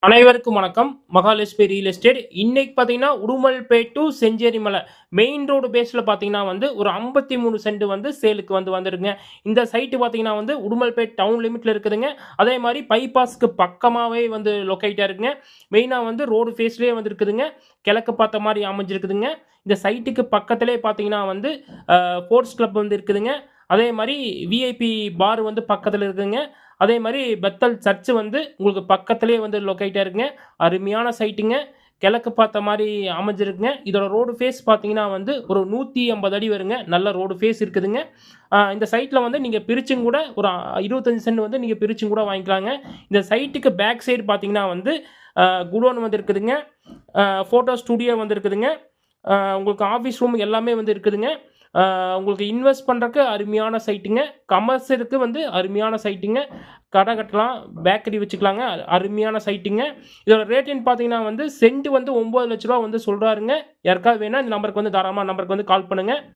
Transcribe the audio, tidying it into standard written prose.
அனைவருக்கும் வணக்கம். Mahalakshmi real estate. இன்னைக்கு பார்த்தீங்கன்னா, Udumalpet to Chencherimalai main road பேஸ்ல பார்த்தீங்கன்னா ஒரு 53 சென்ட் சேலுக்கு வந்துருக்குங்க. இந்த சைட் பார்த்தீங்கன்னா உடுமல்பேட் டவுன் லிமிட்ல இருக்குதுங்க. அதே மாரி பைபாஸ்க்கு பக்கமாவே லொகேட்டா இருக்குங்க. மெயினா ரோடு ஃபேஸ்லயே இருக்குதுங்க. கிழக்கு பார்த்த மாரி அமைஞ்சிருக்குதுங்க. இந்த சைட்டுக்கு பக்கத்திலே பார்த்தீங்கன்னா ஸ்போர்ட்ஸ் கிளப் இருக்குதுங்க. அதே மாரி விஐபி பார் பக்கத்துல இருக்குதுங்க. அதே மாரி பெத்தல் சர்ச் உங்களுக்கு பக்கத்திலேயே லொகேட்டா இருக்குங்க. அருமையான சைட்டுங்க. கிழக்கு பார்த்த மாரி அமைஞ்சிருக்குங்க. இதோட ரோடு ஃபேஸ் பார்த்தீங்கன்னா ஒரு 150 அடி வருங்க. நல்ல ரோடு ஃபேஸ் இருக்குதுங்க. இந்த சைட்ல நீங்க பிரிச்சும் கூட ஒரு 25 சென்ட் நீங்க பிரிச்சும் கூட வாங்கிக்கலாங்க. இந்த சைட்டுக்கு பேக் சைடு பார்த்தீங்கன்னா குடோன் இருக்குதுங்க. ஃபோட்டோ ஸ்டுடியோ இருக்குதுங்க. உங்களுக்கு ஆஃபீஸ் ரூம் எல்லாமே இருக்குதுங்க. உங்களுக்கு இன்வெஸ்ட் பண்ணுறக்கு அருமையான சைட்டுங்க. கமர்ஷியலுக்கு அருமையான சைட்டுங்க. கடை கட்டலாம், பேக்கரி வச்சுக்கலாங்க. அருமையான சைட்டுங்க. இதோட ரேட்டுன்னு பார்த்தீங்கன்னா சென்ட் ரூ. 9,00,000 சொல்றாருங்க. யாருக்காவது வேணா இந்த நம்பருக்கு தாராளமா நம்பருக்கு கால் பண்ணுங்க.